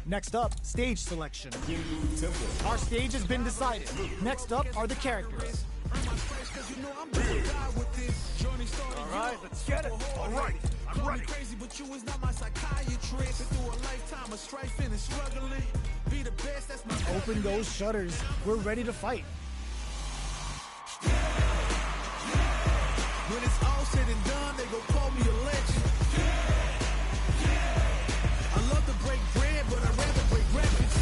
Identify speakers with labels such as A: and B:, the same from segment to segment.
A: Next up, stage selection. Our stage has been decided. Next up are the characters.
B: Alright, let's get it. Alright, I'm ready. Crazy, but you is not my psychiatrist. Through a lifetime of strife and struggling. Be the best, that's my
A: Open those shutters. We're ready to fight.
B: When it's all said and done, they gon' call me a legend. I love to break bread, but I'd rather break records.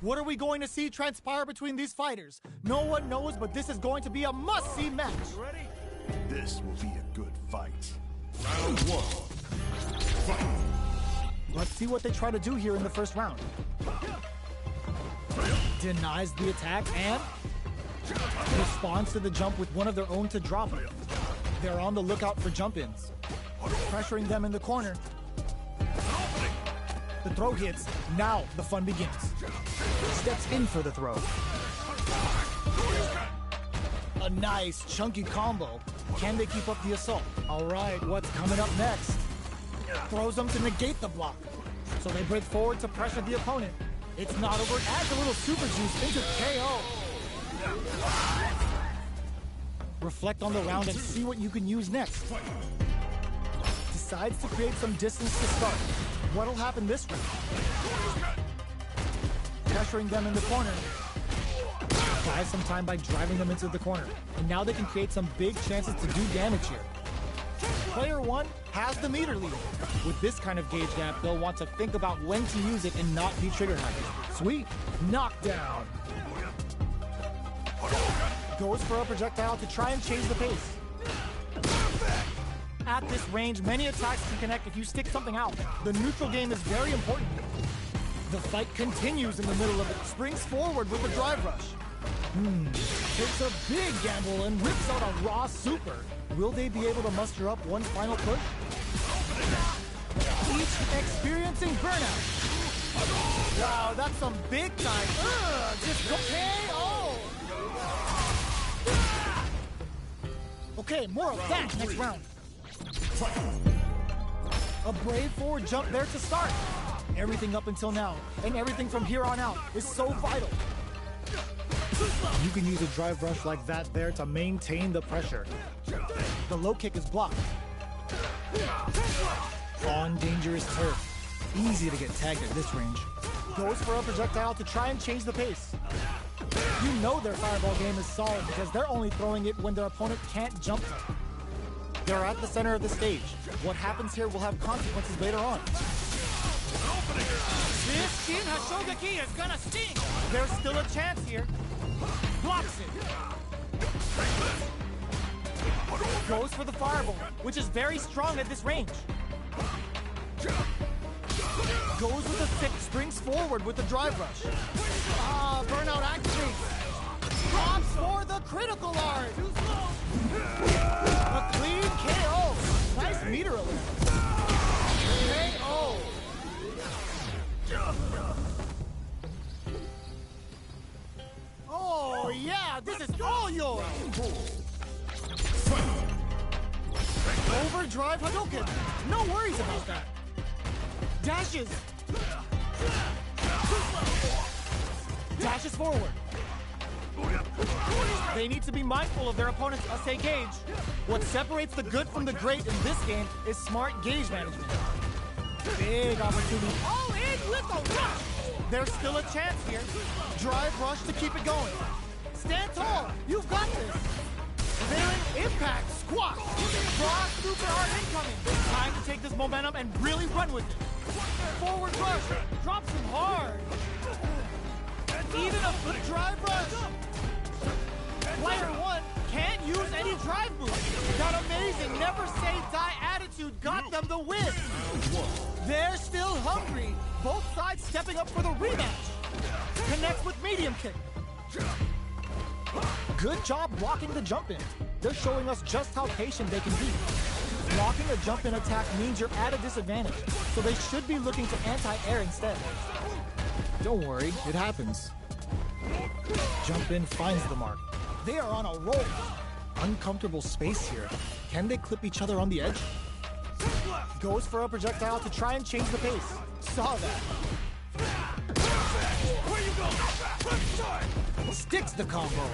A: What are we going to see transpire between these fighters? No one knows, but this is going to be a must-see match.
B: Ready?
C: This will be a good fight. Round 1. Fight.
A: Let's see what they try to do here in the first round. Denies the attack and responds to the jump with one of their own to drop it. They're on the lookout for jump-ins. Pressuring them in the corner. The throw hits. Now the fun begins. Steps in for the throw. A nice chunky combo. Can they keep up the assault? All right, what's coming up next? Throws them to negate the block. So they break forward to pressure the opponent. It's not over. Adds a little super juice into KO. Reflect on the round and see what you can use next. Decides to create some distance to start. What'll happen this round? Pressuring them in the corner. Buys some time by driving them into the corner. And now they can create some big chances to do damage here. Player 1 has the meter lead. With this kind of gauge gap, they'll want to think about when to use it and not be trigger happy. Sweet. Knockdown. Goes for a projectile to try and change the pace. At this range, many attacks can connect if you stick something out. The neutral game is very important. The fight continues in the middle of it. Springs forward with a drive rush. Takes a big gamble and whips out a raw super. Will they be able to muster up one final push? Each experiencing burnout. Wow, that's some big time. Just KO. Okay, more of that next round. A brave forward jump there to start. Everything up until now, and everything from here on out, is so vital. You can use a drive rush like that there to maintain the pressure. The low kick is blocked. On dangerous turf. Easy to get tagged at this range. Goes for a projectile to try and change the pace. You know their fireball game is solid because they're only throwing it when their opponent can't jump them. They're at the center of the stage. What happens here will have consequences later on. This Shin Hashogaki is gonna sting! There's still a chance here. Blocks it. Goes for the fireball, which is very strong at this range. Goes with a stick, springs forward with the drive rush. Burnout activates. Drops for the critical art. A clean KO. Nice meter alert. KO. Oh yeah, this is all yours. Overdrive Hadouken. No worries about that. Dashes. Dashes forward. They need to be mindful of their opponent's essay gauge. What separates the good from the great in this game is smart gauge management. Big opportunity. All in with a rush. There's still a chance here. Drive rush to keep it going. Stand tall. You've got this. Villain impact. Squash. Raw super hard incoming. Time to take this momentum and really run with it. Forward rush. Drops him hard. Even a foot drive rush. Player 1 can't use any drive moves. That amazing never say die attitude got them the win. They're still hungry. Both sides stepping up for the rematch. Connects with medium kick. Good job blocking the jump in. They're showing us just how patient they can be. Blocking a jump in attack means you're at a disadvantage, so they should be looking to anti-air instead. Don't worry, it happens. Jump in finds the mark. They are on a roll. Uncomfortable space here. Can they clip each other on the edge? Goes for a projectile to try and change the pace. Saw that.
B: Where you go?
A: Sticks the combo.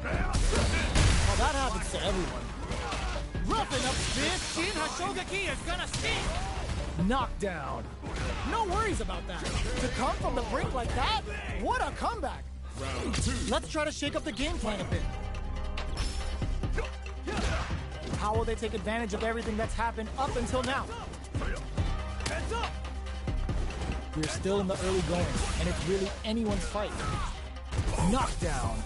A: Oh, that happens to everyone. Roughing up this. Shin Hashogaki is gonna sting. Knockdown. No worries about that. To come from the brink like that? What a comeback.
C: Round 2.
A: Let's try to shake up the game plan a bit. How will they take advantage of everything that's happened up until now? We're still in the early going, and it's really anyone's fight. Knockdown.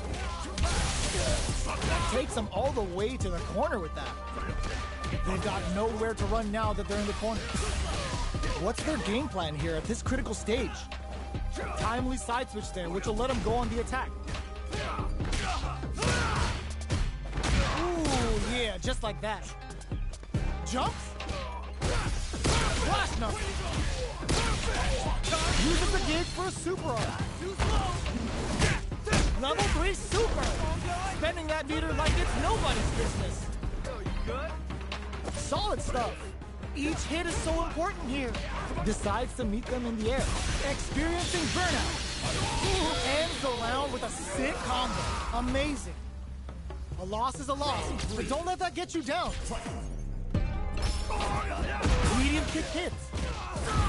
A: Takes them all the way to the corner with that. They've got nowhere to run now that they're in the corner. What's their game plan here at this critical stage? Timely side switch there, which will let them go on the attack. Ooh, yeah, just like that. Jumps. Flash knuckle. Uses the gauge for a super art. Level 3 super. Spending that meter like it's nobody's business. Solid stuff. Each hit is so important here. Decides to meet them in the air. Experiencing burnout. Ends the round with a sick combo. Amazing. A loss is a loss, but don't let that get you down. Medium kick hits.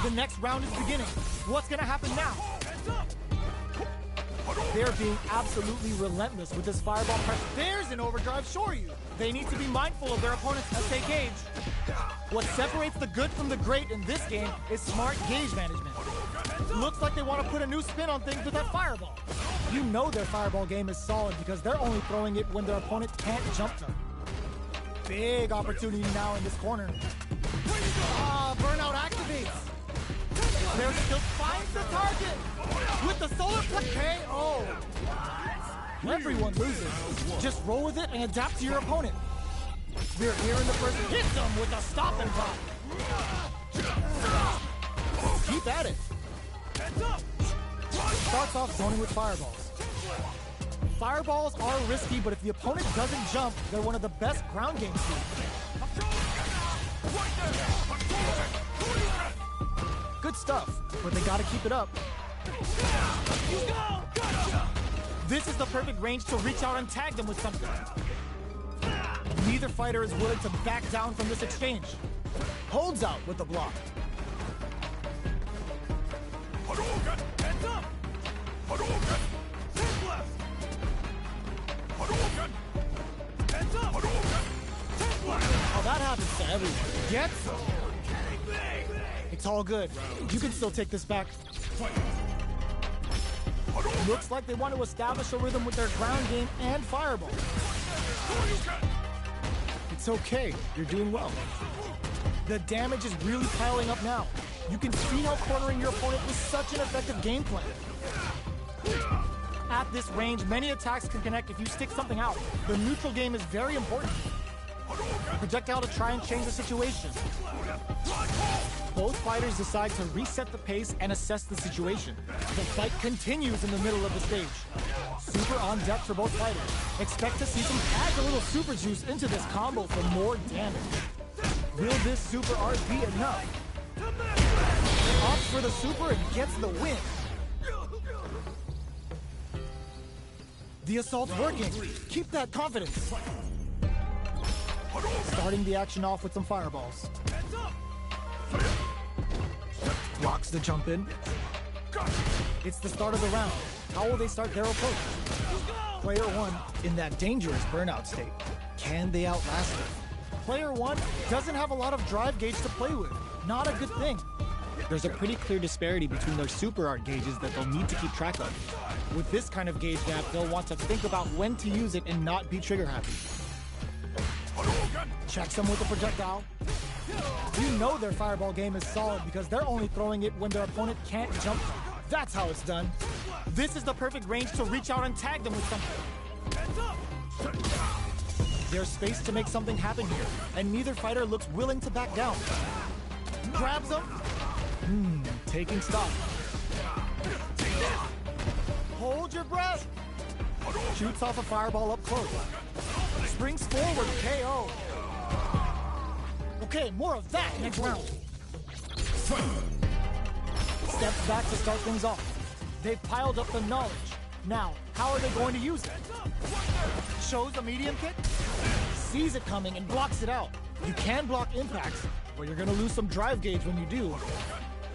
A: The next round is beginning. What's gonna happen now? They're being absolutely relentless with this fireball pressure. There's an overdrive Shoryu. They need to be mindful of their opponent's SA gauge. What separates the good from the great in this game is smart gauge management. Looks like they want to put a new spin on things with that fireball. You know their fireball game is solid because they're only throwing it when their opponent can't jump them. Big opportunity now in this corner. Burnout activates. Their skill finds the target with the solar plate KO. Everyone loses. Just roll with it and adapt to your opponent. We're here in the first. Hits them with a stop and pop. Keep at it. Starts off zoning with fireballs. Fireballs are risky, but if the opponent doesn't jump, they're one of the best ground game teams. Good stuff, but they gotta keep it up. This is the perfect range to reach out and tag them with something. Neither fighter is willing to back down from this exchange. Holds out with the block. Oh, that happens to everyone. Get some. It's all good. You can still take this back. Looks like they want to establish a rhythm with their ground game and fireball. It's okay. You're doing well. The damage is really piling up now. You can see how cornering your opponent was such an effective game plan. At this range, many attacks can connect if you stick something out. The neutral game is very important. Projectile to try and change the situation. Both fighters decide to reset the pace and assess the situation. The fight continues in the middle of the stage. Super on deck for both fighters. Expect to see some add a little super juice into this combo for more damage. Will this super art be enough? Opts for the super and gets the win. The assault's working. Keep that confidence. Starting the action off with some fireballs. Blocks the jump in. It's the start of the round. How will they start their approach? Player one in that dangerous burnout state. Can they outlast it? Player one doesn't have a lot of drive gauge to play with. Not a good thing. There's a pretty clear disparity between their super art gauges that they'll need to keep track of. With this kind of gauge gap, they'll want to think about when to use it and not be trigger happy. Checks them with a projectile. You know their fireball game is solid because they're only throwing it when their opponent can't jump them. That's how it's done. This is the perfect range to reach out and tag them with something. There's space to make something happen here, and neither fighter looks willing to back down. Grabs them. Taking stock. Hold your breath. Shoots off a fireball up close. Springs forward, KO. Okay, more of that next round. Steps back to start things off. They've piled up the knowledge. Now, how are they going to use it? Shows a medium kick, sees it coming and blocks it out. You can block impacts, but you're gonna lose some drive gauge when you do.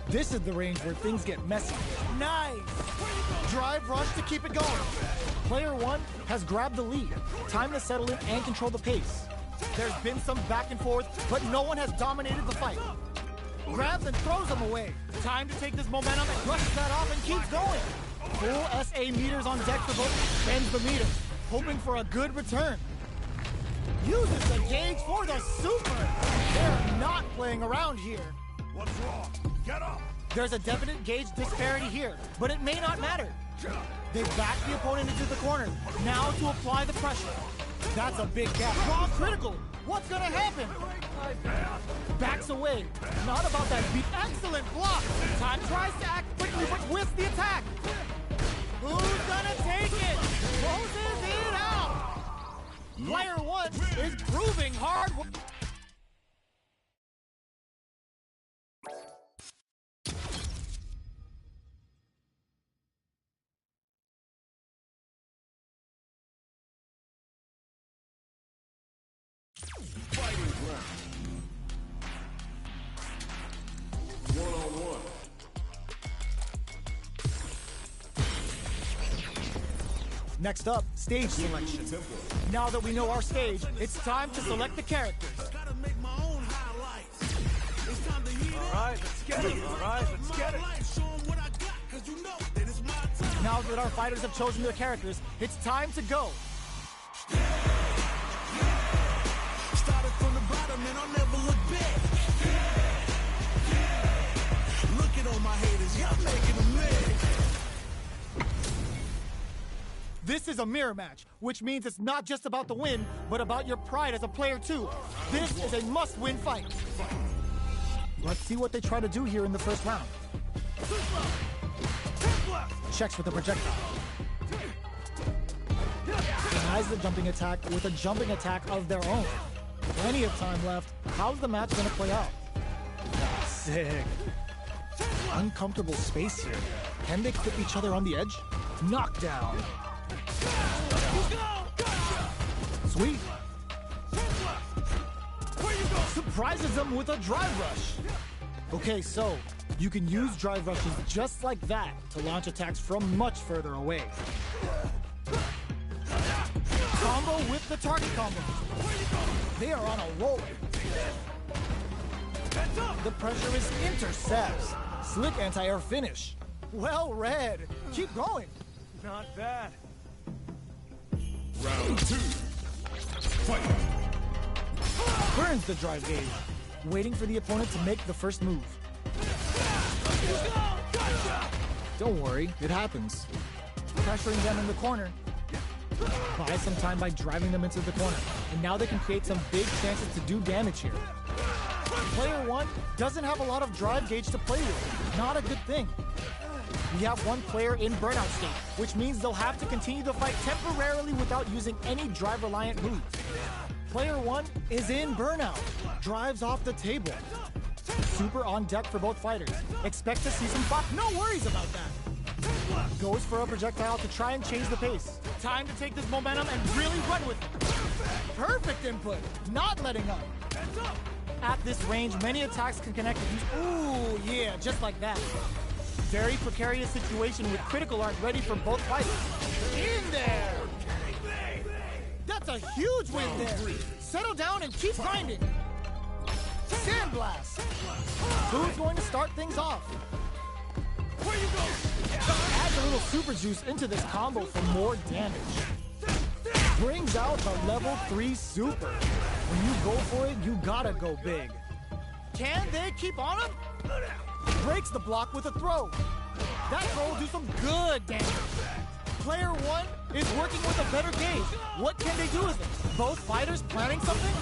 A: This is the range where things get messy. Nice! Drive rush to keep it going. Player one has grabbed the lead. Time to settle in and control the pace. There's been some back and forth, but no one has dominated the fight. Grabs and throws them away. Time to take this momentum and brushes that off and keeps going. Full SA meters on deck for both. Bends the meter, hoping for a good return. Uses the gauge for the super. They're not playing around here.
C: What's wrong? Get up!
A: There's a definite gauge disparity here, but it may not matter. They back the opponent into the corner. Now to apply the pressure. That's a big gap. Raw critical. What's gonna happen? Backs away. Not about that beat. Excellent block. Time tries to act quickly, but whiffs the attack. Who's gonna take it? Closes it out. Player one is proving hard.
C: Fighting ground. One-on-one.
A: Next up, stage selection. Now that we know our stage, it's time to select the characters.
B: Gotta make my own highlights. It's time to heat up.
C: Alright, let's get it. Alright, let's get it.
B: Show 'em what I got, 'cause you know that it's my time.
A: Now that our fighters have chosen their characters, it's time to go.
B: Started from the bottom and I'll never look back. Looking on my haters, y'all making them mad.
A: This is a mirror match, which means it's not just about the win, but about your pride as a player too. This is a must-win fight. Let's see what they try to do here in the first round. Checks with the projectile. Denies the jumping attack with a jumping attack of their own. Plenty of time left. How's the match gonna play out? Sick. Uncomfortable space here. Can they clip each other on the edge? Knockdown. Sweet. Surprises them with a drive rush. Okay, so you can use drive rushes just like that to launch attacks from much further away. Combo with the target combo. They are on a roll. The pressure is intercepts. Slick anti-air finish. Well read. Keep going.
C: Not bad. Round two. Fight.
A: Burns the drive gauge, waiting for the opponent to make the first move. Don't worry, it happens. Pressuring them in the corner. Buy some time by driving them into the corner, and now they can create some big chances to do damage here. Player one doesn't have a lot of drive gauge to play with. Not a good thing. We have one player in burnout state, which means they'll have to continue the fight temporarily without using any drive-reliant moves. Player one is in burnout. Drives off the table. Super on deck for both fighters. Expect to see some fight. No worries about that. Goes for a projectile to try and change the pace. Time to take this momentum and really run with it. Perfect input. Not letting up. At this range, many attacks can connect with you. Ooh, yeah, just like that. Very precarious situation with critical aren't ready for both fighters. In there! That's a huge win there. Settle down and keep grinding. Sandblast. Who's going to start things off? Where you go? Adds a little super juice into this combo for more damage. Brings out the level 3 super. When you go for it, you gotta go big. Can they keep on him? Breaks the block with a throw. That throw will do some good damage. Player one is working with a better gauge. What can they do with it? Both fighters planning something?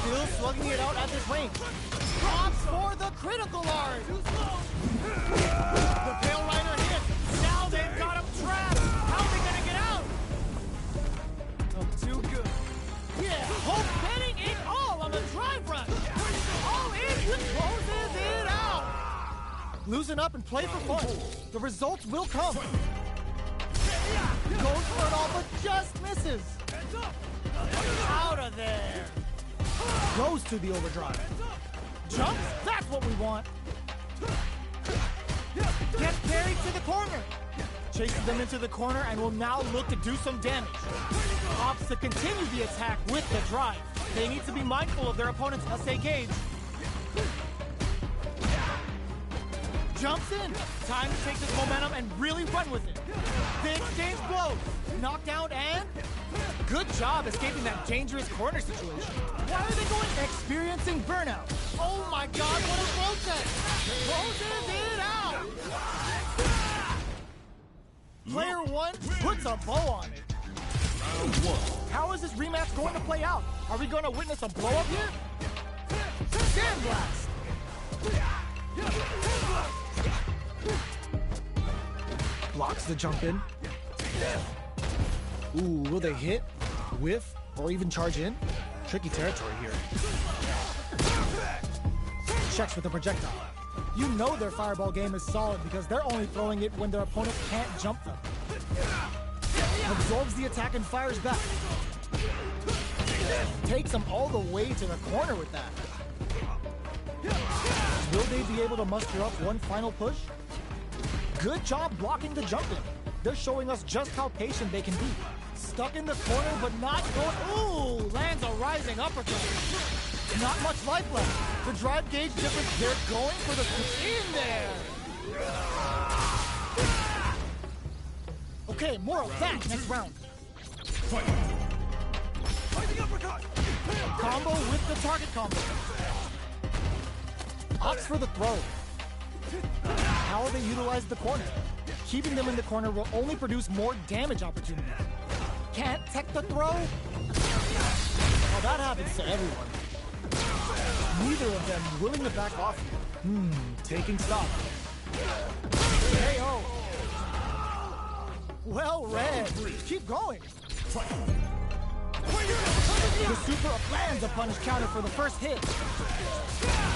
A: Still slugging it out at this range. Drops for the critical art. The Pale Rider hits. Now they've got him trapped. How are they gonna get out? Oh, too good. Yeah, Hope betting it all on the drive rush. Loosen up and play for fun. The results will come. Goes for it all, but just misses. Out of there. Goes to the overdrive. Jumps, that's what we want. Gets carried to the corner. Chases them into the corner and will now look to do some damage. Opts to continue the attack with the drive. They need to be mindful of their opponent's SA gauge. Jumps in. Time to take this momentum and really run with it. The exchange blows. Knockdown and... Good job escaping that dangerous corner situation. Why are they going? Experiencing burnout. Oh my god, what a protest! Closes it out! Player one puts a bow on it. How is this rematch going to play out? Are we going to witness a blow-up here? Sandblast! Blocks the jump in. Ooh, will they hit, whiff, or even charge in? Tricky territory here. Checks with the projectile. You know their fireball game is solid because they're only throwing it when their opponent can't jump them. Absorbs the attack and fires back. Takes them all the way to the corner with that. Will they be able to muster up one final push? Good job blocking the jump in. They're showing us just how patient they can be. Stuck in the corner, but not going. Ooh, lands a rising uppercut. Not much life left. The drive gauge difference, they're going for the in there. Okay, more of that next round. Combo with the target combo. Opts for the throw. How will they utilize the corner? Keeping them in the corner will only produce more damage opportunity. Can't tech the throw? Well, that happens to everyone. Neither of them willing to back off. Taking stock. KO. Well read. Keep going. The super lands a punish counter for the first hit.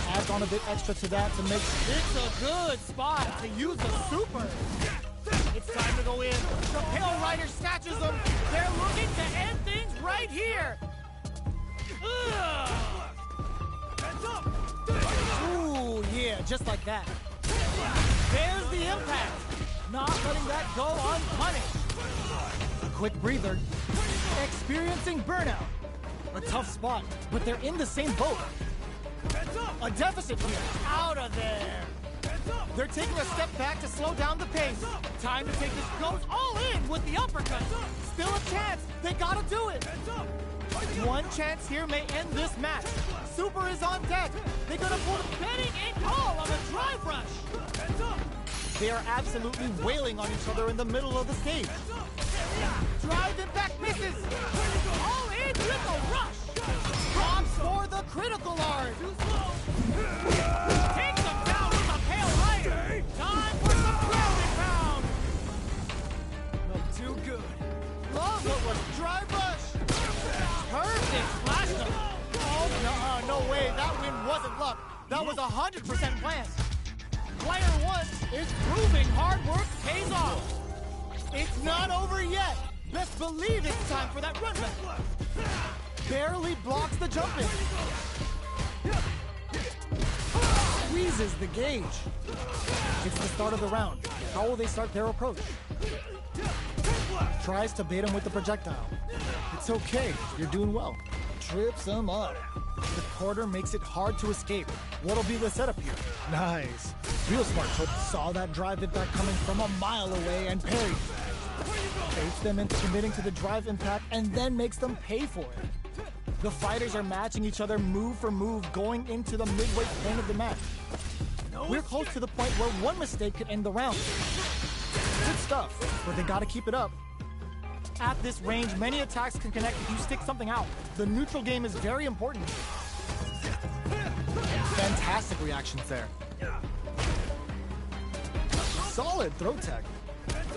A: Adds on a bit extra to that to make it's a good spot to use the super. It's time to go in. The Pale Rider snatches them. They're looking to end things right here. Ooh, yeah, just like that. There's the impact. Not letting that go unpunished. A quick breather. Experiencing burnout. A tough spot, but they're in the same boat. A deficit here. Out of there. They're taking a step back to slow down the pace. Time to take this. Goes all in with the uppercut. Still a chance. They gotta do it. One chance here may end this match. Super is on deck. They're gonna pull the betting in all on a drive rush. They are absolutely wailing on each other in the middle of the stage. Drive impact misses. All in with a rush. Drops for the critical art. Takes them down with a Pale Rider. Time for some ground and pound. Not too good. Love what was drive rush. Perfect. Flashed them. Oh, no way. That win wasn't luck. That was 100% planned. Player one is proving hard work pays off. It's not over yet. Best believe it's time for that run back. Barely blocks the jump in. Squeezes the gauge. It's the start of the round. How will they start their approach? Tries to bait him with the projectile. It's okay. You're doing well. Trips him up. The corner makes it hard to escape. What'll be the setup here? Nice. Real smart Toad saw that drive impact coming from a mile away and parried. Baits them into committing to the drive impact and then makes them pay for it. The fighters are matching each other move for move going into the midway point of the match. We're close to the point where one mistake could end the round. Good stuff, but they gotta keep it up. At this range, many attacks can connect if you stick something out. The neutral game is very important. Fantastic reactions there. Solid throw tech.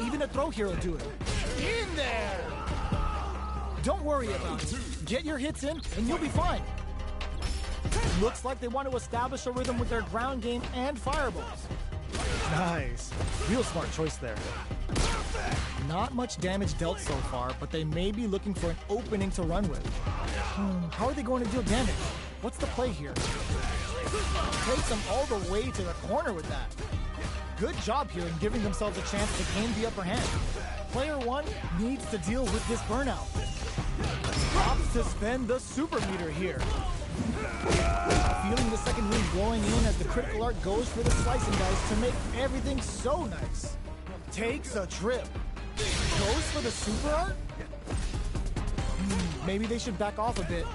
A: Even a throw hero do it. In there! Don't worry about it. Get your hits in, and you'll be fine. Looks like they want to establish a rhythm with their ground game and fireballs. Nice. Real smart choice there. Not much damage dealt so far, but they may be looking for an opening to run with. How are they going to deal damage? What's the play here? Takes them all the way to the corner with that. Good job here in giving themselves a chance to gain the upper hand. Player one needs to deal with this burnout. Opts to spend the super meter here. Feeling the second wind blowing in as the critical art goes for the slice and dice to make everything so nice. Takes a trip. Goes for the super art? Maybe they should back off a bit.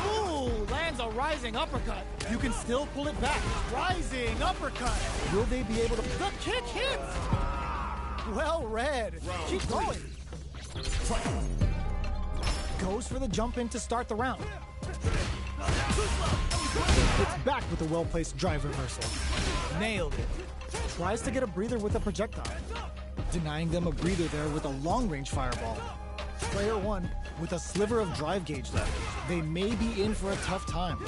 A: Ooh, lands a rising uppercut. You can still pull it back. Rising uppercut. Will they be able to... The kick hits! Well read. Keep going. Goes for the jump in to start the round. It's back with a well-placed drive reversal. Nailed it. Tries to get a breather with a projectile. Denying them a breather there with a long-range fireball. Player one with a sliver of drive gauge left. They may be in for a tough time.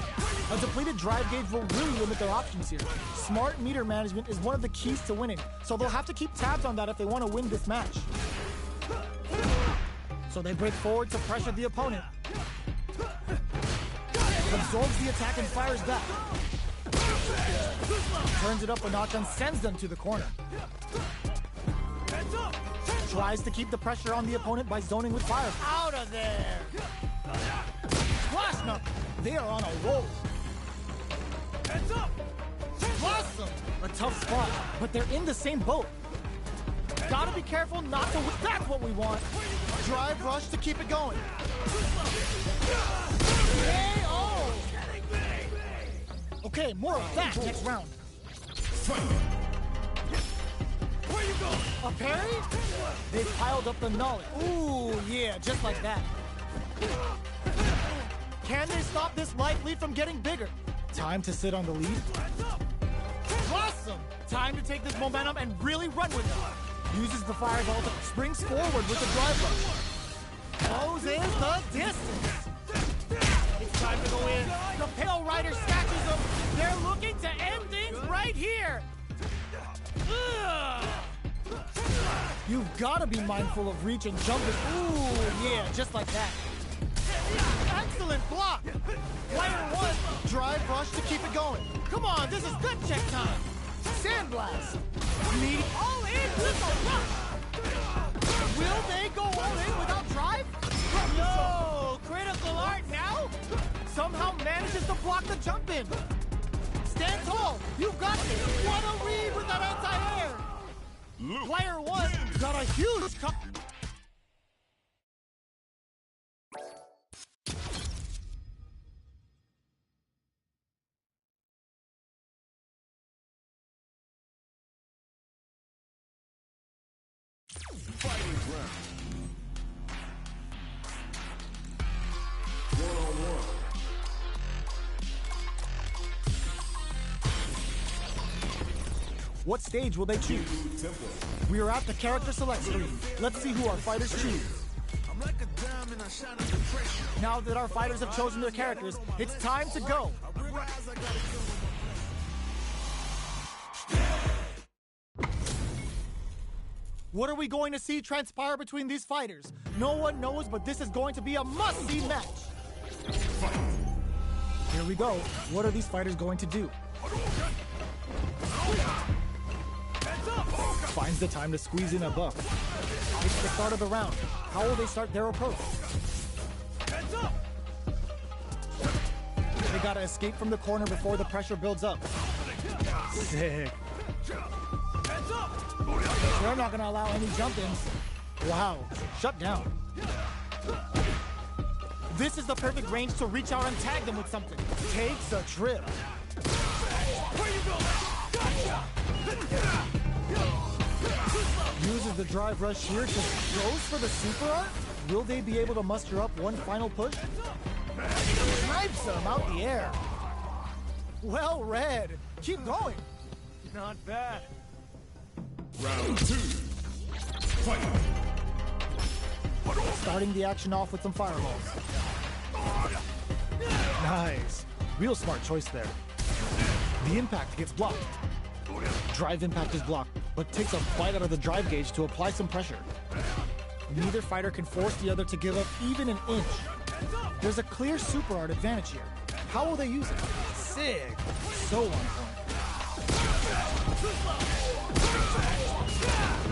A: A depleted drive gauge will really limit their options here. Smart meter management is one of the keys to winning, so they'll have to keep tabs on that if they want to win this match. So they break forward to pressure the opponent. Absorbs the attack and fires back. Turns it up a notch and sends them to the corner. Tries to keep the pressure on the opponent by zoning with fire. Out of there! Splash knuckle! They are on a roll. Awesome! A tough spot, but they're in the same boat. Gotta be careful not to... That's what we want! Drive rush to keep it going. KO! Okay, more of that next round. Where you going? A parry? They piled up the knowledge. Ooh, yeah, just like that. Can they stop this light lead from getting bigger? Time to sit on the lead. Awesome! Time to take this momentum and really run with it. Uses the fireball to springs forward with the drive rush. Closes the distance. It's time to go in. The Pale Rider snatches them. They're looking to end things right here. Ugh. You've got to be mindful of reach and jumping. Ooh, yeah, just like that. Excellent block. Player one, drive rush to keep it going. Come on, this is gut check time. Sandblast. Need all in with a rush. Will they go all in without drive? Yo, critical art now? Somehow manages to block the jump in. Stand tall. You've got this. What a read with that anti-air. Player one got a huge cut.
C: Fighting round. 1-on-1.
A: What stage will they choose? We are at the character select screen. Let's see who our fighters choose. Now that our fighters have chosen their characters, it's time to go. What are we going to see transpire between these fighters? No one knows, but this is going to be a must-see match. Here we go. What are these fighters going to do? Finds the time to squeeze in a buff. It's the start of the round. How will they start their approach? They gotta escape from the corner before the pressure builds up. Sick. They're not gonna allow any jump-ins. Wow, shut down. This is the perfect range to reach out and tag them with something. Takes a trip. Where you go? Uses the drive rush here, just goes for the super art. Will they be able to muster up one final push? Snipes them out the air. Well read. Keep going. Not bad.
C: Round 2. Fight.
A: Starting the action off with some fireballs. Nice. Real smart choice there. The impact gets blocked. Drive impact is blocked, but takes a bite out of the drive gauge to apply some pressure. Neither fighter can force the other to give up even an inch. There's a clear super art advantage here. How will they use it? Sick. So on point.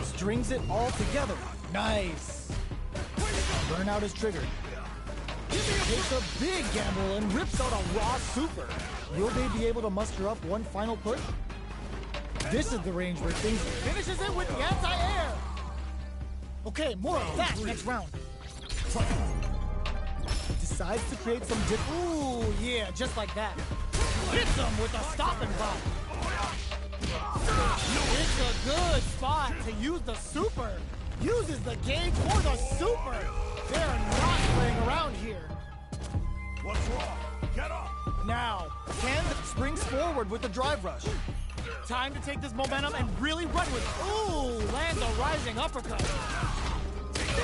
A: Strings it all together. Nice. Burnout is triggered. Takes a big gamble and rips out a raw super. Will they be able to muster up one final push? This is the range where things finishes it with the anti-air. Okay, more of that next round. Decides to create some ooh, yeah, just like that. Hits him with a stopping block. It's a good spot to use the super. Uses the gauge for the super. They're not playing around here.
C: What's wrong? Get up!
A: Now, Ken springs forward with the drive rush. Time to take this momentum and really run with it. Ooh, lands a rising uppercut.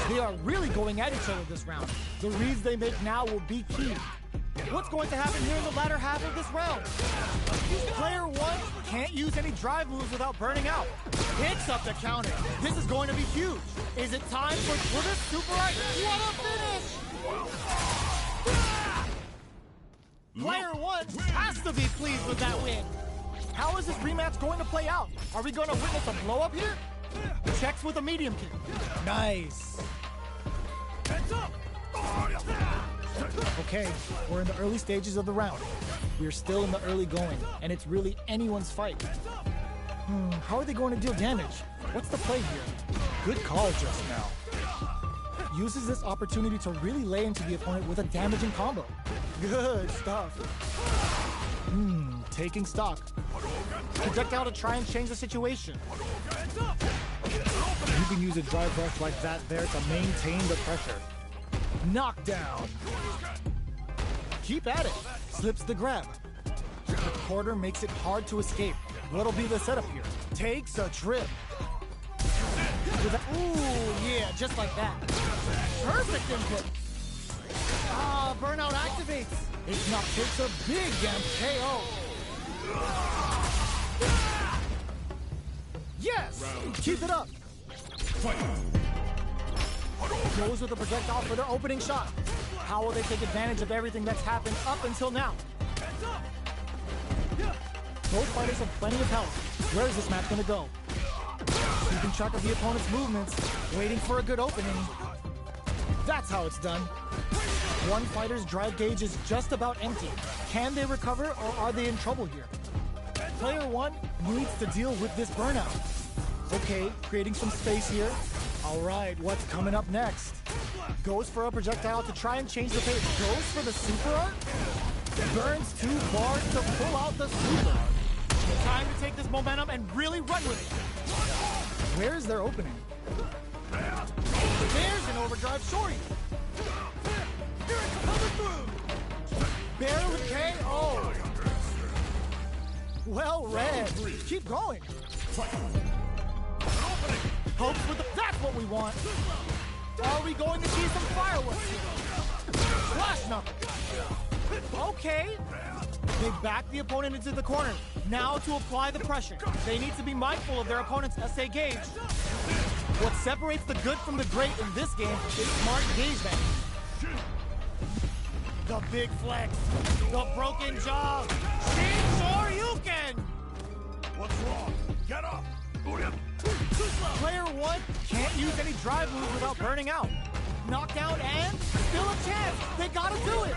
A: They are really going at each other this round. The reads they make now will be key. What's going to happen here in the latter half of this round? Player one can't use any drive moves without burning out. Hits up the counter. This is going to be huge. Is it time for this super art? What a finish! Player one has to be pleased with that win. How is this rematch going to play out? Are we going to witness a blow up here? Checks with a medium kick. Nice. Okay, we're in the early stages of the round. We're still in the early going, and it's really anyone's fight. How are they going to deal damage? What's the play here? Good call just now. Uses this opportunity to really lay into the opponent with a damaging combo. Good stuff. Taking stock. Projectile to try and change the situation. You can use a drive rush like that there to maintain the pressure. Knockdown. Keep at it. Slips the grab. The quarter makes it hard to escape. What'll be the setup here? Takes a trip. Ooh, yeah, just like that. Perfect input. Burnout activates. It's not takes a big damn KO. Yes! Keep it up. Goes with the projectile for their opening shot. How will they take advantage of everything that's happened up until now? Both fighters have plenty of health. Where is this match going to go? Keeping track of the opponent's movements, waiting for a good opening. That's how it's done. One fighter's drive gauge is just about empty. Can they recover, or are they in trouble here? Player one needs to deal with this burnout. Okay, creating some space here. All right, what's coming up next? Goes for a projectile to try and change the pace. Goes for the super art. Burns 2 bars to pull out the super art. Time to take this momentum and really run with it. Where is their opening? There's an overdrive shorty. Here it's coming through. Barely KO. Well read. Keep going. Hopes with the... That's what we want. Are we going to see some fireworks? Flash knuckle. Okay. They back the opponent into the corner. Now to apply the pressure. They need to be mindful of their opponent's SA gauge. What separates the good from the great in this game is smart gauge management. The big flex. The broken jaw. Shoryuken!
C: What's wrong? Get up!
A: Player one can't use any drive moves without burning out. Knockdown and still a chance. They gotta do it.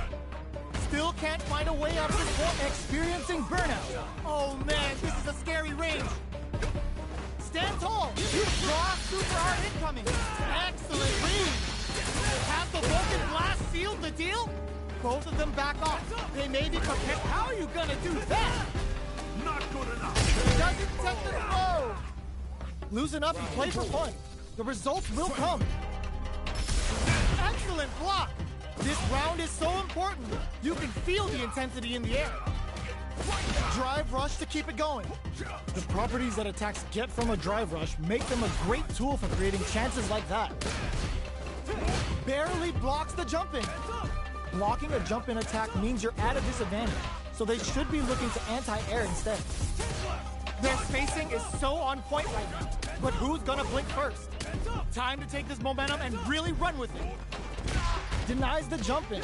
A: Still can't find a way out of this point, experiencing burnout. Oh man, this is a scary range. Stand tall. You draw super art incoming. Excellent read. Have the Vulcan blast sealed the deal? Both of them back off. They may be prepared. How are you gonna do that?
C: Not good enough.
A: Doesn't take the blow. Loosen up and play for fun. The results will come. Excellent block. This round is so important. You can feel the intensity in the air. Drive rush to keep it going. The properties that attacks get from a drive rush make them a great tool for creating chances like that. Barely blocks the jump in. Blocking a jump in attack means you're at a disadvantage, so they should be looking to anti-air instead. Their spacing is so on point right now. But who's gonna blink first? Time to take this momentum and really run with it. Denies the jump in.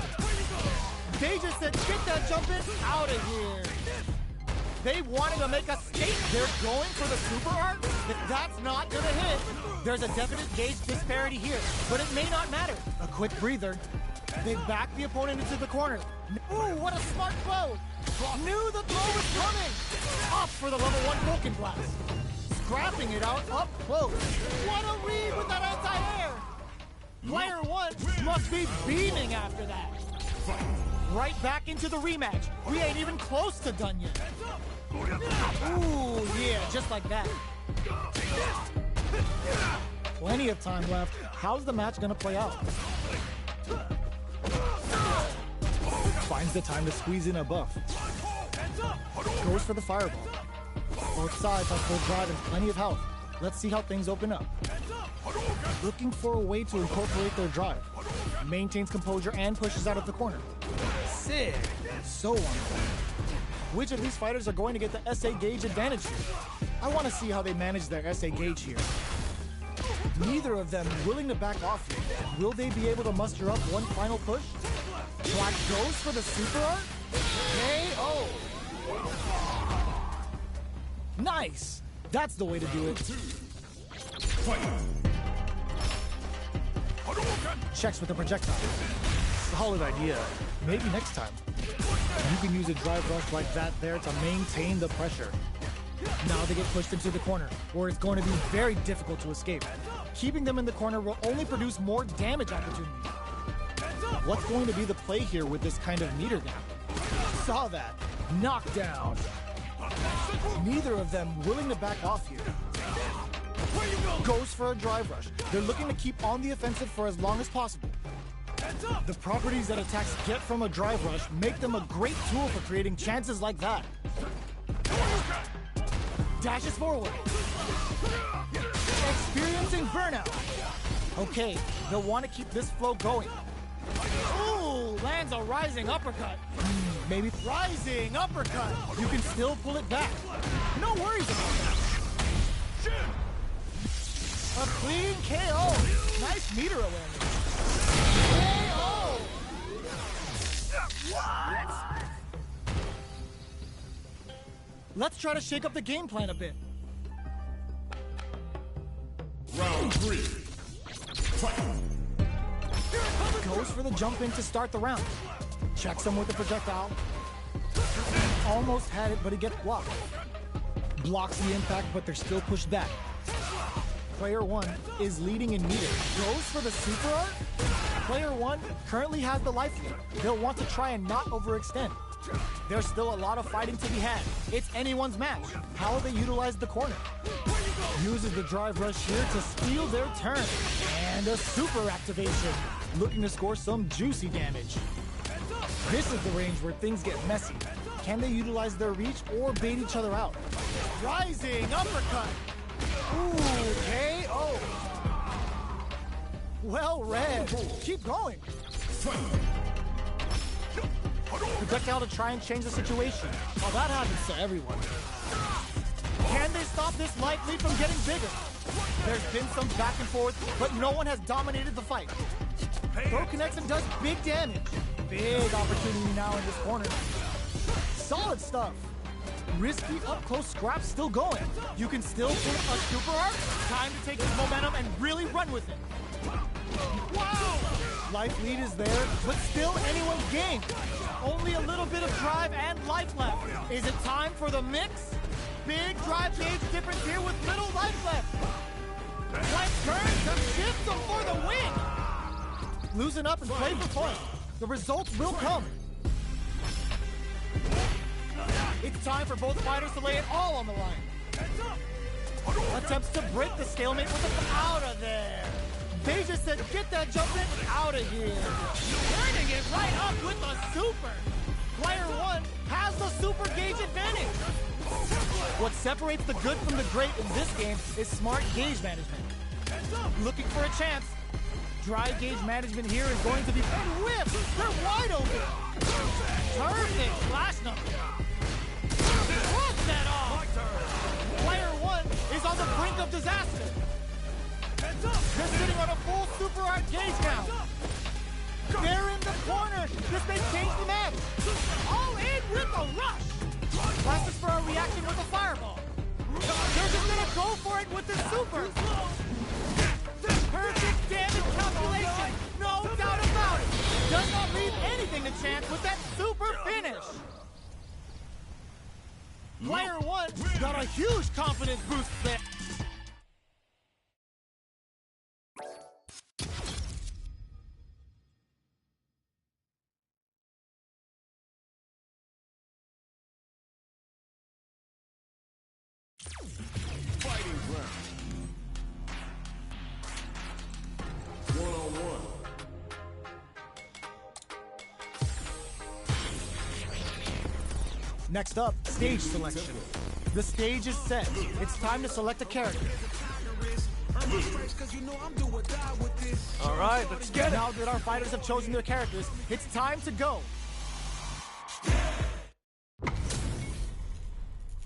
A: They just said, get that jump in out of here. They wanted to make a statement. They're going for the super art? That's not gonna hit. There's a definite gauge disparity here, but it may not matter. A quick breather. They back the opponent into the corner. Ooh, what a smart throw. Knew the throw was coming. Up for the level 1 Vulcan Blast. Scrapping it out up close. What a read with that anti-air. Player 1 must be beaming after that. Right back into the rematch. We ain't even close to done yet. Ooh, yeah, just like that. Plenty of time left. How's the match gonna play out? Finds the time to squeeze in a buff. Goes for the fireball. Both sides have full drive and plenty of health. Let's see how things open up. Looking for a way to incorporate their drive. Maintains composure and pushes out of the corner. Sick. So on point. Which of these fighters are going to get the SA gauge advantage here? I want to see how they manage their SA gauge here. Neither of them willing to back off here. Will they be able to muster up one final push? Black goes for the super art? KO! Nice! That's the way to do it. Checks with the projectile. Solid idea. Maybe next time. You can use a drive rush like that there to maintain the pressure. Now they get pushed into the corner, where it's going to be very difficult to escape. Keeping them in the corner will only produce more damage opportunities. What's going to be the play here with this kind of meter gap? Saw that. Knockdown. Neither of them willing to back off here. Goes for a drive rush. They're looking to keep on the offensive for as long as possible. The properties that attacks get from a drive rush make them a great tool for creating chances like that. Dashes forward. Experiencing burnout. Okay, they'll want to keep this flow going. Ooh, lands a rising uppercut. Maybe rising uppercut. You can still pull it back. No worries about that. A clean KO. Nice meter awareness. KO. What? Let's try to shake up the game plan a bit.
C: Round 3. Fight.
A: Goes for the jump in to start the round. Checks him with the projectile. Almost had it, but he gets blocked. Blocks the impact, but they're still pushed back. Player 1 is leading in meter. Goes for the super art. Player 1 currently has the life lead. They'll want to try and not overextend. There's still a lot of fighting to be had. It's anyone's match. How will they utilize the corner? Uses the drive rush here to steal their turn. And a super activation. Looking to score some juicy damage. This is the range where things get messy. Can they utilize their reach or bait each other out? Rising uppercut. Ooh, KO. Well read. Keep going. Projectile to try and change the situation. Well, that happens to everyone. Can they stop this life lead from getting bigger? There's been some back and forth, but no one has dominated the fight. Throw connects and does big damage. Big opportunity now in this corner. Solid stuff. Risky up-close scrap still going. You can still put a super art. Time to take this momentum and really run with it. Wow! Life lead is there, but still anyone's game. Only a little bit of drive and life left. Is it time for the mix? Big drive gauge difference here with little life left. Life turns to shift them for the win. Loosen up and play for fun. The results will come. It's time for both fighters to lay it all on the line. Attempts to break the stalemate with the out of there. They just said, get that jump in out of here. Turning it right up with the super. Player 1 has the super gauge advantage. What separates the good from the great in this game is smart gauge management. Looking for a chance. Dry gauge management here is going to be whipped. They're wide open. Perfect flash number. Walk that off. brink of disaster. They're sitting on a full super art gauge now. They're in the corner. This may change the match. All in with a rush. Blasters for a reaction with a fireball. They're just gonna go for it with the super. Perfect damage calculation. No doubt about it. Does not leave anything to chance with that super finish. Player 1 got a huge confidence boost there.
C: Fighting round. 1-on-1.
A: Next up, stage selection. The stage is set. It's time to select a character.
B: All right, let's get it.
A: Now that our fighters have chosen their characters, it's time to go.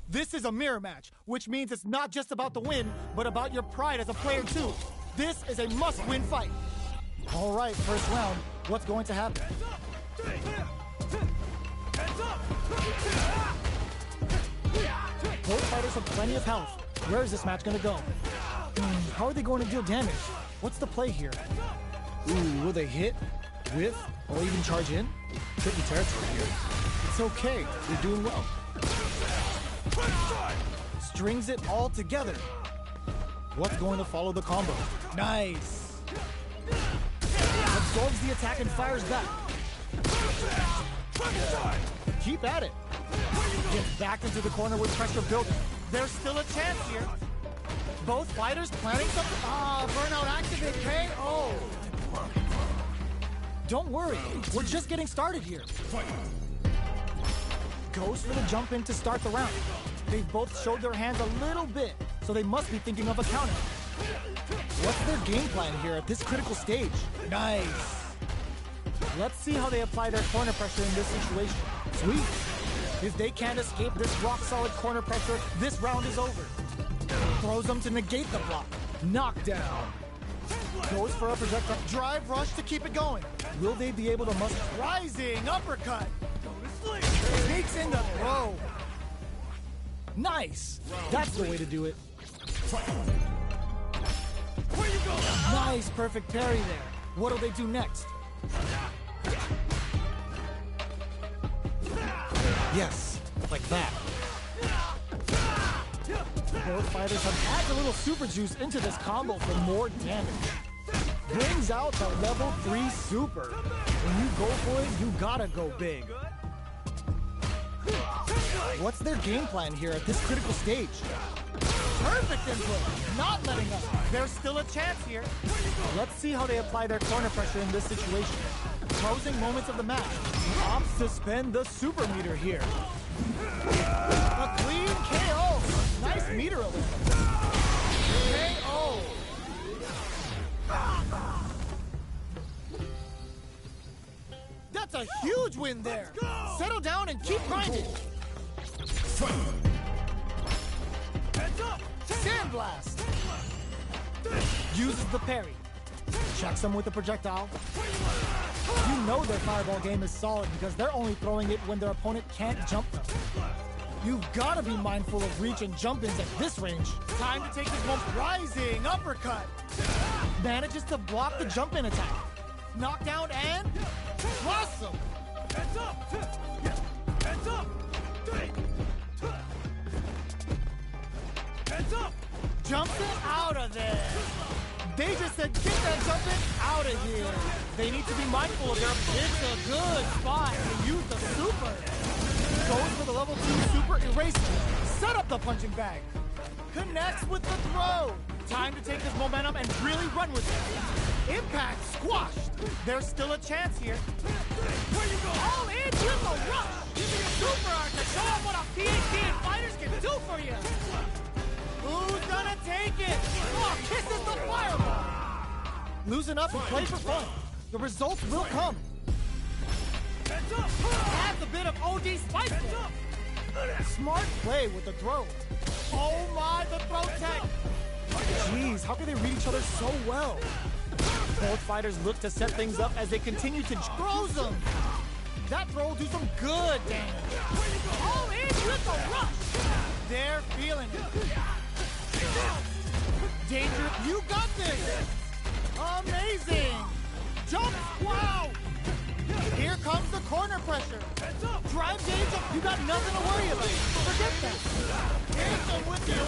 A: This is a mirror match, which means it's not just about the win, but about your pride as a player too. This is a must-win fight. All right, first round. What's going to happen? Both fighters have plenty of health. Where is this match going to go? How are they going to deal damage? What's the play here? Ooh, will they hit, whiff, or even charge in? Tricky territory here. It's okay. They're doing well. Strings it all together. What's going to follow the combo? Nice. Absorbs the attack and fires back. Keep at it. Get back into the corner with pressure building. There's still a chance here. Both fighters planning something. Burnout activate KO. Don't worry, we're just getting started here. Goes for the jump in to start the round. They've both showed their hands a little bit, so they must be thinking of a counter. What's their game plan here at this critical stage? Nice. Let's see how they apply their corner pressure in this situation. Sweet. If they can't escape this rock-solid corner pressure, this round is over. Throws them to negate the block. Knockdown. Goes for a projectile drive rush to keep it going. Will they be able to muster rising uppercut? Sneaks in the throw. Nice. That's the way to do it. Nice, perfect parry there. What'll they do next? Yes, like that. Both fighters have added a little super juice into this combo for more damage. Brings out the level 3 super. When you go for it, you gotta go big. What's their game plan here at this critical stage? Perfect input, not letting up. There's still a chance here. Let's see how they apply their corner pressure in this situation. Closing moments of the match. Opts to spend the super meter here. A clean KO. Nice meter elixir. KO. That's a huge win there. Settle down and keep grinding. Sandblast. Uses the parry. Checks them with the projectile. You know their fireball game is solid because they're only throwing it when their opponent can't jump them. You've got to be mindful of reach and jump-ins at this range. Time to take this one. Rising uppercut. Manages to block the jump-in attack. Knockdown and awesome. Heads up. Heads up. Heads up. Jumps it out of there. They just said, get that jumping out of here. They need to be mindful of their... It's a good spot to use the super. Goes for the level 2 super eraser. Set up the punching bag. Connects with the throw. Time to take this momentum and really run with it. Impact squashed. There's still a chance here. Where you go? All in with a rush. Using a super art to show off what a PhD fighters can do for you. Who's gonna take it? Oh, kisses the fireball. Loosen up and play for fun. The results will come. Adds a bit of OD spice. Smart play with the throw. Oh my, the throw tech. Jeez, how can they read each other so well? Both fighters look to set things up as they continue to throws them. That throw will do some good damage. All in with the rush. They're feeling it. Danger, you got this. Amazing. Jump, wow. Here comes the corner pressure. Drive gauge up, you got nothing to worry about. Forget that. Here's the with you.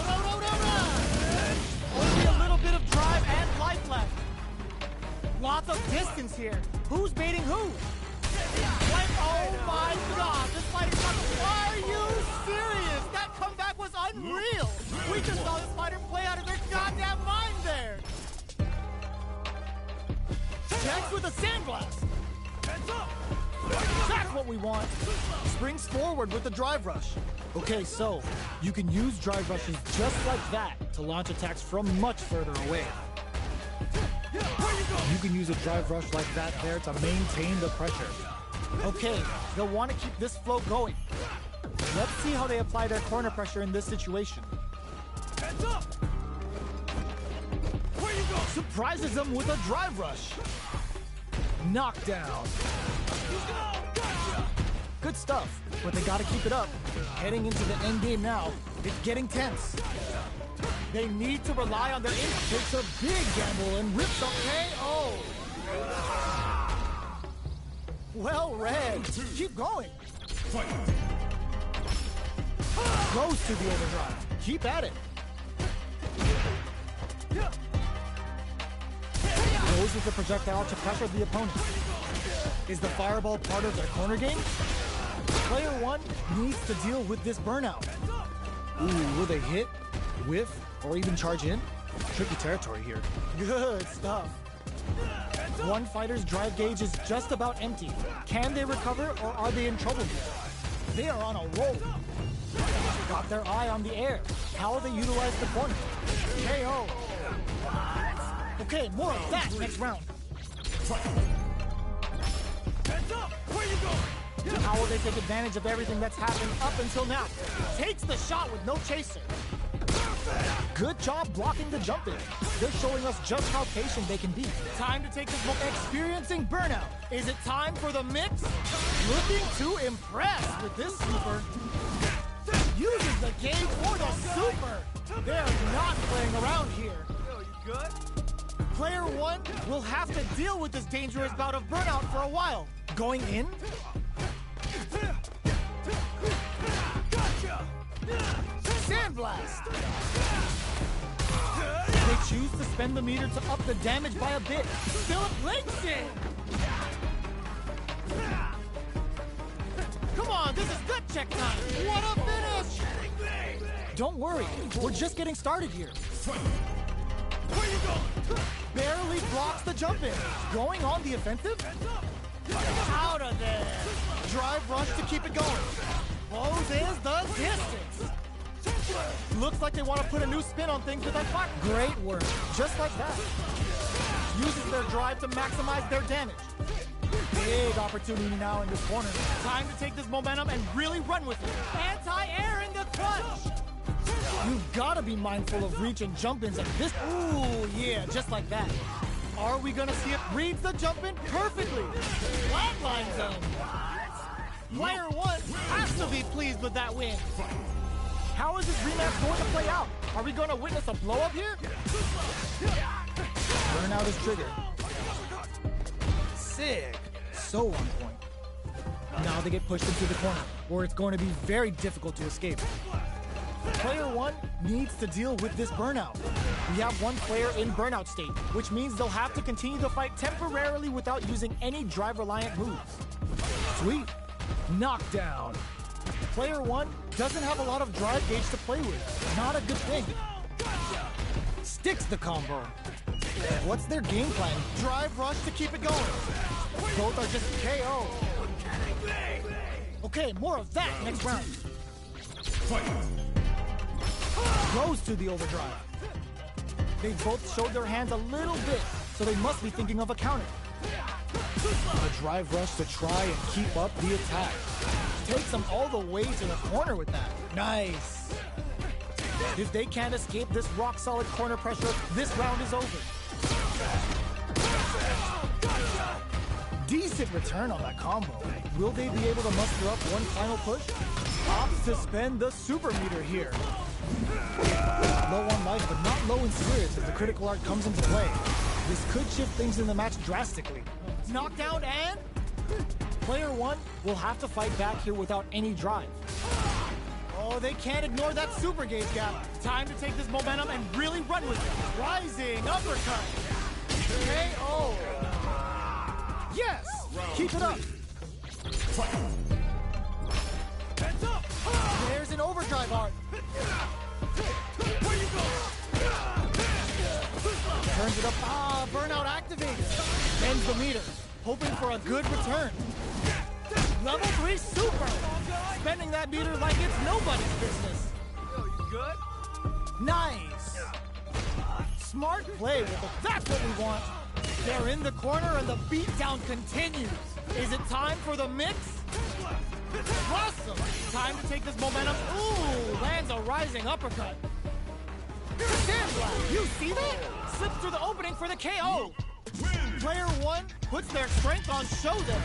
A: Only a little bit of drive and life left. Lots of distance here. Who's baiting who? Oh my God, this fighter's not. Are you serious? That comeback was unreal. We just saw this fighter play out of their goddamn mind there. Checks with a sandblast. That's what we want. Springs forward with the drive rush. Okay, so you can use drive rushes just like that to launch attacks from much further away. You can use a drive rush like that there to maintain the pressure. Okay, they'll want to keep this flow going. Let's see how they apply their corner pressure in this situation. Surprises them with a drive rush. Knockdown. Good stuff, but they gotta keep it up. Heading into the end game now, it's getting tense. They need to rely on their instincts. Takes a big gamble and rips a KO. Well read. Keep going. Goes to the overdrive. Keep at it. Goes with the projectile to pressure the opponent. Is the fireball part of their corner game? Player one needs to deal with this burnout. Ooh, will they hit, whiff, or even charge in? Tricky territory here. Good stuff. One fighter's drive gauge is just about empty. Can they recover, or are they in trouble here? They are on a roll. Got their eye on the air. How will they utilize the corner? KO. Okay, more of that next round. Where you going? How will they take advantage of everything that's happened up until now? Takes the shot with no chaser. Good job blocking the jump in. They're showing us just how patient they can be. Time to take this moment. Experiencing burnout. Is it time for the mix? Looking to impress with this super. Uses the game for the super. They're not playing around here.
B: Yo, you good?
A: Player one will have to deal with this dangerous bout of burnout for a while. Going in? Sandblast! They choose to spend the meter to up the damage by a bit. Philip links in! Come on, this is good check time! What a finish! Don't worry, we're just getting started here. Where you going? Barely blocks the jump in. Going on the offensive? Out of there! Drive rush to keep it going. Closes the distance. Looks like they want to put a new spin on things with that fire. Great work. Just like that. Uses their drive to maximize their damage. Big opportunity now in this corner. Time to take this momentum and really run with it. Anti-air in the clutch. You've got to be mindful of reach and jump-ins at this. Ooh, yeah, just like that. Are we going to see it? Reads the jump-in perfectly. Flatlines them. Player one has to be pleased with that win. How is this rematch going to play out? Are we going to witness a blow-up here? Burnout is triggered. Sick. So on point. Now they get pushed into the corner, where it's going to be very difficult to escape. Player one needs to deal with this burnout. We have one player in burnout state, which means they'll have to continue the fight temporarily without using any drive-reliant moves. Sweet. Knockdown. Player one doesn't have a lot of drive gauge to play with. Not a good thing. Sticks the combo. What's their game plan? Drive rush to keep it going. Both are just KO. Okay, more of that next round. Goes to the overdrive. They both showed their hands a little bit, so they must be thinking of a counter. A drive rush to try and keep up the attack. Takes them all the way to the corner with that. Nice. If they can't escape this rock-solid corner pressure, this round is over. Decent return on that combo. Will they be able to muster up one final push? Opts to spend the super meter here. Low on life, but not low in spirits as the critical art comes into play. This could shift things in the match drastically. Knockdown and... Player one will have to fight back here without any drive. Oh, they can't ignore that super gauge gap. Time to take this momentum and really run with it. Rising uppercut. KO. Yes! Keep it up. Hands up. There's an overdrive art. Where you go? Turns it up. Ah, burnout activates. Bends the meter, hoping for a good return. Level 3 super. Spending that meter like it's nobody's business.
B: Yo, you good?
A: Nice. Smart play with it. That's what we want. They're in the corner and the beatdown continues. Is it time for the mix? Awesome. Time to take this momentum. Ooh, lands a rising uppercut. Sandblast. You see that? Slips through the opening for the KO. Player one puts their strength on show there.